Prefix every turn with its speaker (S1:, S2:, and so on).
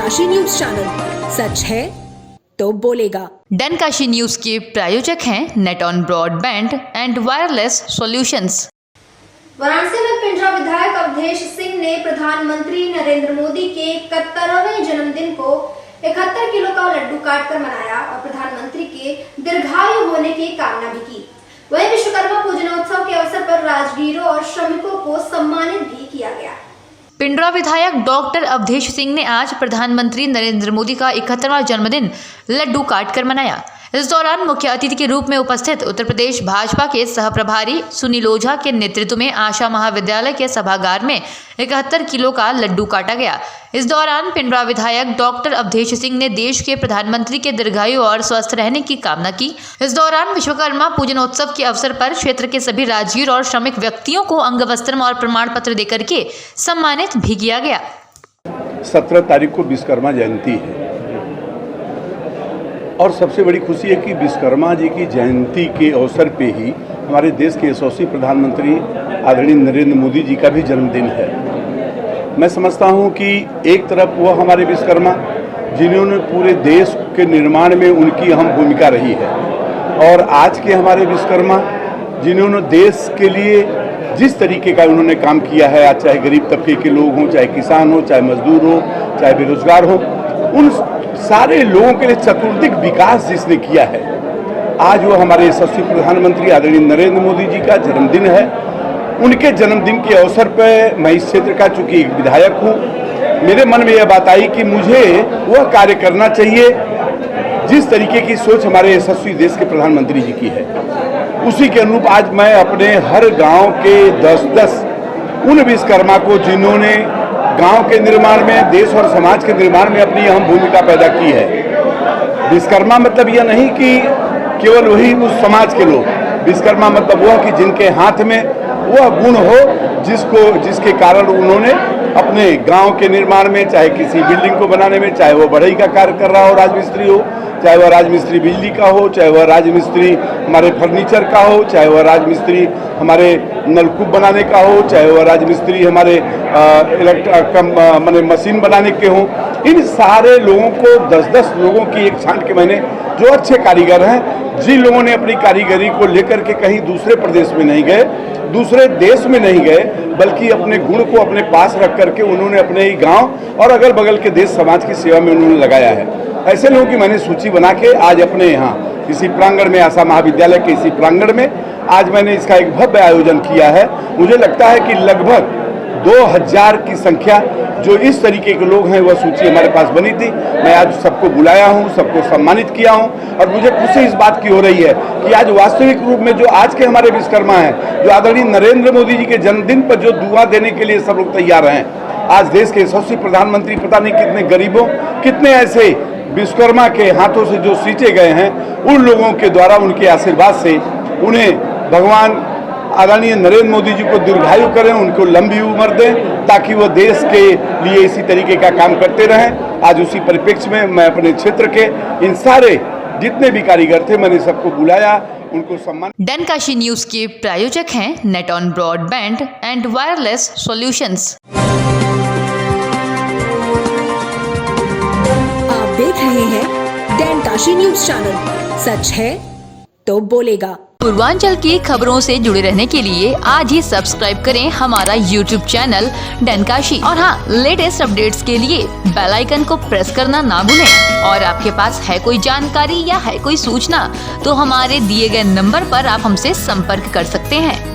S1: डनकाशी news channel, सच है तो बोलेगा।
S2: डनकाशी न्यूज के प्रायोजक हैं net on broadband and wireless solutions.
S3: Varanasi में पिंडरा विधायक अवधेश सिंह ने प्रधानमंत्री नरेंद्र मोदी के 71वें जन्मदिन को 71 किलो का लड्डू काटकर मनाया और प्रधानमंत्री के दीर्घायु होने की कामना भी की। वहीं विश्वकर्मा पूजनोत्सव के अवसर पर राजगीरों और श्रमिकों को सम्मानित भी किया गया।
S2: पिंडरा विधायक डॉक्टर अवधेश सिंह ने आज प्रधानमंत्री नरेंद्र मोदी का 71वां जन्मदिन लड्डू काटकर मनाया। इस दौरान मुख्य अतिथि के रूप में उपस्थित उत्तर प्रदेश भाजपा के सह प्रभारी सुनील ओझा के नेतृत्व में आशा महाविद्यालय के सभागार में 71 किलो का लड्डू काटा गया। इस दौरान पिंडरा विधायक डॉक्टर अवधेश सिंह ने देश के प्रधानमंत्री के दीर्घायु और स्वस्थ रहने की कामना की। इस दौरान विश्वकर्मा पूजनोत्सव के अवसर पर क्षेत्र के सभी राजगीर और श्रमिक व्यक्तियों को अंगवस्त्र और प्रमाण पत्र देकर के सम्मानित भी किया गया।
S4: 17 तारीख को विश्वकर्मा जयंती है और सबसे बड़ी खुशी है कि विश्वकर्मा जी की जयंती के अवसर पे ही हमारे देश के यशस्वी प्रधानमंत्री आदरणीय नरेंद्र मोदी जी का भी जन्मदिन है। मैं समझता हूं कि एक तरफ वो हमारे विश्वकर्मा जिन्होंने पूरे देश के निर्माण में उनकी अहम भूमिका रही है और आज के हमारे विश्वकर्मा जिन्होंने देश के लिए जिस तरीके का उन्होंने काम किया है, आज चाहे गरीब तबके के लोग हों, चाहे किसान हो, चाहे मजदूर हो, चाहे बेरोजगार हो, उन सारे लोगों के लिए चतुर्दिक विकास जिसने किया है, आज वो हमारे यशस्वी प्रधानमंत्री आदरणीय नरेंद्र मोदी जी का जन्मदिन है। उनके जन्मदिन के अवसर पर मैं इस क्षेत्र का चूंकि एक विधायक हूँ, मेरे मन में यह बात आई कि मुझे वह कार्य करना चाहिए जिस तरीके की सोच हमारे यशस्वी देश के प्रधानमंत्री जी की है। उसी के अनुरूप आज मैं अपने हर गांव के 10-10 उन विश्वकर्मा को जिन्होंने गांव के निर्माण में, देश और समाज के निर्माण में अपनी अहम भूमिका पैदा की है। विश्वकर्मा मतलब यह नहीं कि केवल वही उस समाज के लोग, विश्वकर्मा मतलब वह कि जिनके हाथ में वह गुण हो जिसके कारण उन्होंने अपने गांव के निर्माण में, चाहे किसी बिल्डिंग को बनाने में, चाहे वह बढ़ई का कार्य कर रहा हो, राजमिस्त्री हो, चाहे वह राजमिस्त्री बिजली का हो, चाहे वह राजमिस्त्री हमारे फर्नीचर का हो, चाहे वह राजमिस्त्री हमारे नलकूप बनाने का हो, चाहे वह राजमिस्त्री हमारे माने मशीन बनाने के हों, इन सारे लोगों को 10-10 लोगों की एक छांट के मैंने जो अच्छे कारीगर हैं, जिन लोगों ने अपनी कारीगरी को लेकर के कहीं दूसरे प्रदेश में नहीं गए, दूसरे देश में नहीं गए, बल्कि अपने गुण को अपने पास रख करके उन्होंने अपने ही गांव और अगल बगल के देश समाज की सेवा में उन्होंने लगाया है। ऐसे लोगों की मैंने सूची बना के आज अपने यहाँ इसी प्रांगण में, आशा महाविद्यालय के इसी प्रांगण में आज मैंने इसका एक भव्य आयोजन किया है। मुझे लगता है कि लगभग 2000 की संख्या जो इस तरीके के लोग हैं वह सूची हमारे पास बनी थी। मैं आज सबको बुलाया हूं, सबको सम्मानित किया हूं और मुझे खुशी इस बात की हो रही है कि आज वास्तविक रूप में जो आज के हमारे विश्वकर्मा हैं, जो आदरणीय नरेंद्र मोदी जी के जन्मदिन पर जो दुआ देने के लिए सब लोग तैयार हैं, आज देश के यशस्वी प्रधानमंत्री पता नहीं कितने गरीबों, कितने ऐसे विश्वकर्मा के हाथों से जो सींचे गए हैं, उन लोगों के द्वारा, उनके आशीर्वाद से उन्हें भगवान आदरणीय नरेंद्र मोदी जी को दीर्घायु करें, उनको लंबी उम्र दें ताकि वो देश के लिए इसी तरीके का काम करते रहें। आज उसी परिप्रेक्ष्य में मैं अपने क्षेत्र के इन सारे जितने भी कारीगर थे, मैंने सबको बुलाया, उनको सम्मान।
S2: डनकाशी न्यूज के प्रायोजक हैं net on broadband and wireless solutions.
S1: आप देख रहे हैं डनकाशी न्यूज चैनल, सच है तो बोलेगा।
S2: पूर्वांचल की खबरों से जुड़े रहने के लिए आज ही सब्सक्राइब करें हमारा YouTube चैनल डनकाशी और हाँ, लेटेस्ट अपडेट्स के लिए बेल आइकन को प्रेस करना ना भूलें। और आपके पास है कोई जानकारी या है कोई सूचना तो हमारे दिए गए नंबर पर आप हमसे संपर्क कर सकते हैं।